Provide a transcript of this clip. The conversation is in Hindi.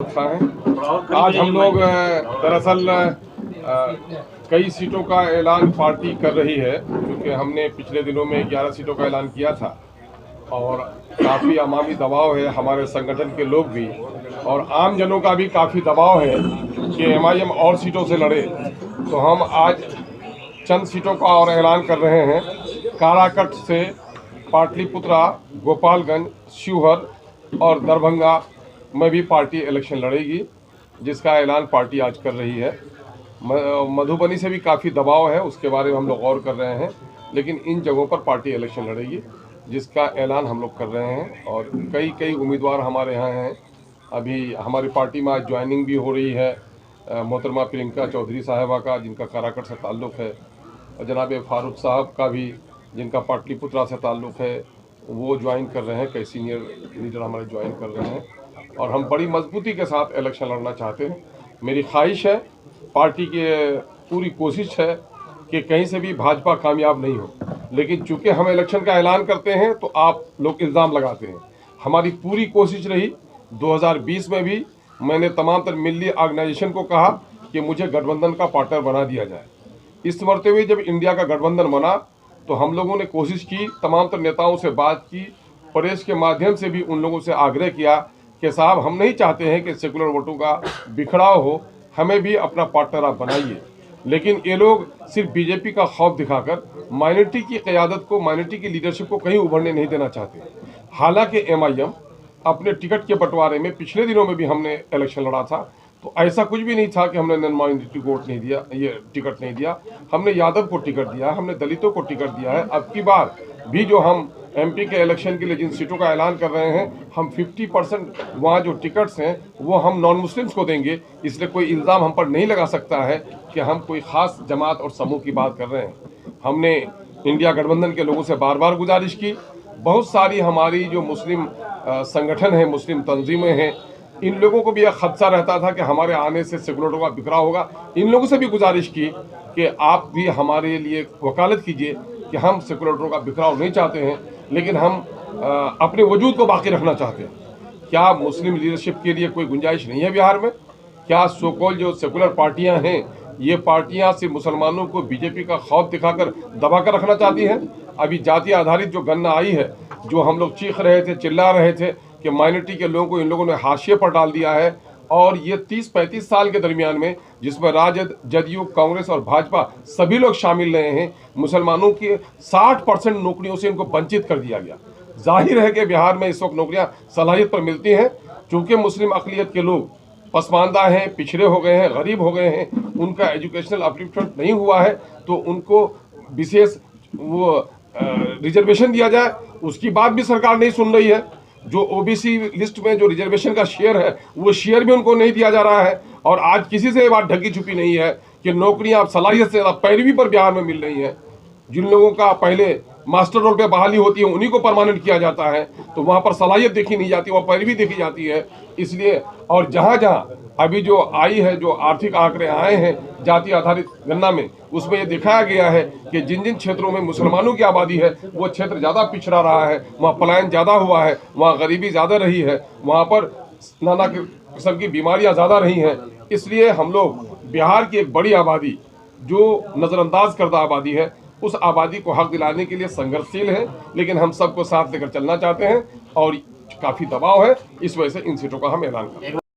है। आज हम लोग दरअसल कई सीटों का ऐलान पार्टी कर रही है, क्योंकि हमने पिछले दिनों में 11 सीटों का ऐलान किया था और काफ़ी अवामी दबाव है, हमारे संगठन के लोग भी और आम जनों का भी काफ़ी दबाव है कि MIM और सीटों से लड़े। तो हम आज चंद सीटों का और ऐलान कर रहे हैं। काराकट से पाटलिपुत्रा, गोपालगंज, शिवहर और दरभंगा में भी पार्टी इलेक्शन लड़ेगी, जिसका ऐलान पार्टी आज कर रही है। मधुबनी से भी काफ़ी दबाव है, उसके बारे में हम लोग गौर कर रहे हैं, लेकिन इन जगहों पर पार्टी इलेक्शन लड़ेगी, जिसका ऐलान हम लोग कर रहे हैं। और कई उम्मीदवार हमारे यहाँ हैं। अभी हमारी पार्टी में आज ज्वाइनिंग भी हो रही है मोहतरमा प्रियंका चौधरी साहिबा का, जिनका काराकट से ताल्लुक़ है, और जनाब फारूक साहब का भी, जिनका पाटलिपुत्रा से ताल्लुक़ है, वो ज्वाइन कर रहे हैं। कई सीनियर लीडर हमारे ज्वाइन कर रहे हैं और हम बड़ी मजबूती के साथ इलेक्शन लड़ना चाहते हैं। मेरी ख्वाहिश है, पार्टी की पूरी कोशिश है कि कहीं से भी भाजपा कामयाब नहीं हो, लेकिन चूंकि हम इलेक्शन का ऐलान करते हैं तो आप लोग इल्ज़ाम लगाते हैं। हमारी पूरी कोशिश रही, 2020 में भी मैंने तमाम तर मिली ऑर्गेनाइजेशन को कहा कि मुझे गठबंधन का पार्टनर बना दिया जाए। इस मरते हुए जब इंडिया का गठबंधन बना तो हम लोगों ने कोशिश की, तमाम तर नेताओं से बात की, प्रेस के माध्यम से भी उन लोगों से आग्रह किया कि साहब, हम नहीं चाहते हैं कि सेकुलर वोटों का बिखराव हो, हमें भी अपना पार्टनर आप बनाइए। लेकिन ये लोग सिर्फ बीजेपी का खौफ दिखाकर माइनॉरिटी की क़यादत को, माइनॉरिटी की लीडरशिप को कहीं उभरने नहीं देना चाहते। हालांकि MIM अपने टिकट के बंटवारे में पिछले दिनों में भी हमने इलेक्शन लड़ा था, तो ऐसा कुछ भी नहीं था कि हमने नॉन माइनॉरिटी को वोट नहीं दिया, ये टिकट नहीं दिया। हमने यादव को टिकट दिया, हमने दलितों को टिकट दिया है। अब की बार भी जो हम MP के इलेक्शन के लिए जिन सीटों का ऐलान कर रहे हैं, हम 50% वहाँ जो टिकट्स हैं वो हम नॉन मुस्लिम्स को देंगे। इसलिए कोई इल्ज़ाम हम पर नहीं लगा सकता है कि हम कोई ख़ास जमात और समूह की बात कर रहे हैं। हमने इंडिया गठबंधन के लोगों से बार बार गुजारिश की। बहुत सारी हमारी जो मुस्लिम संगठन हैं, मुस्लिम तंजीमें हैं, इन लोगों को भी यह खदशा रहता था कि हमारे आने से सेकुलरों का बिखराव होगा। इन लोगों से भी गुजारिश की कि आप भी हमारे लिए वकालत कीजिए कि हम सेकुलरों का बिखराव नहीं चाहते हैं, लेकिन हम अपने वजूद को बाकी रखना चाहते हैं। क्या मुस्लिम लीडरशिप के लिए कोई गुंजाइश नहीं है बिहार में? क्या सोकॉल जो सेकुलर पार्टियां हैं, ये पार्टियां सिर्फ मुसलमानों को बीजेपी का खौफ दिखाकर दबा कर रखना चाहती हैं? अभी जाति आधारित जो गणना आई है, जो हम लोग चीख रहे थे, चिल्ला रहे थे कि माइनॉरिटी के लोगों को इन लोगों ने हाशिए पर डाल दिया है, और ये 30-35 साल के दरमियान में, जिसमें राजद, जदयू, कांग्रेस और भाजपा सभी लोग शामिल रहे हैं, मुसलमानों की 60% नौकरियों से इनको वंचित कर दिया गया। जाहिर है कि बिहार में इस वक्त नौकरियां सलाहियत पर मिलती हैं। चूँकि मुस्लिम अक़लियत के लोग पसमानदा हैं, पिछड़े हो गए हैं, गरीब हो गए हैं, उनका एजुकेशनल अपलिफ्टमेंट नहीं हुआ है, तो उनको विशेष वो रिजर्वेशन दिया जाए, उसकी बात भी सरकार नहीं सुन रही है। जो OBC लिस्ट में जो रिजर्वेशन का शेयर है, वो शेयर भी उनको नहीं दिया जा रहा है। और आज किसी से ये बात ढकी छुपी नहीं है कि नौकरियां अब सलाहियत से ज़्यादा पैरवी पर बिहार में मिल रही हैं। जिन लोगों का पहले मास्टर रोल पे बहाली होती है, उन्हीं को परमानेंट किया जाता है, तो वहाँ पर सलाहियत देखी नहीं जाती, वहाँ पैरवी देखी जाती है। इसलिए और जहाँ अभी जो आई है, जो आर्थिक आंकड़े आए हैं जाति आधारित गणना में, उसमें ये दिखाया गया है कि जिन जिन क्षेत्रों में मुसलमानों की आबादी है, वो क्षेत्र ज़्यादा पिछड़ा रहा है, वहाँ पलायन ज़्यादा हुआ है, वहाँ गरीबी ज़्यादा रही है, वहाँ पर नाना किस्म की बीमारियाँ ज़्यादा रही हैं। इसलिए हम लोग बिहार की एक बड़ी आबादी, जो नज़रअंदाज करदा आबादी है, उस आबादी को हक दिलाने के लिए संघर्षशील है, लेकिन हम सबको साथ लेकर चलना चाहते हैं और काफ़ी दबाव है। इस वजह से इन सीटों का हम ऐलान करते हैं।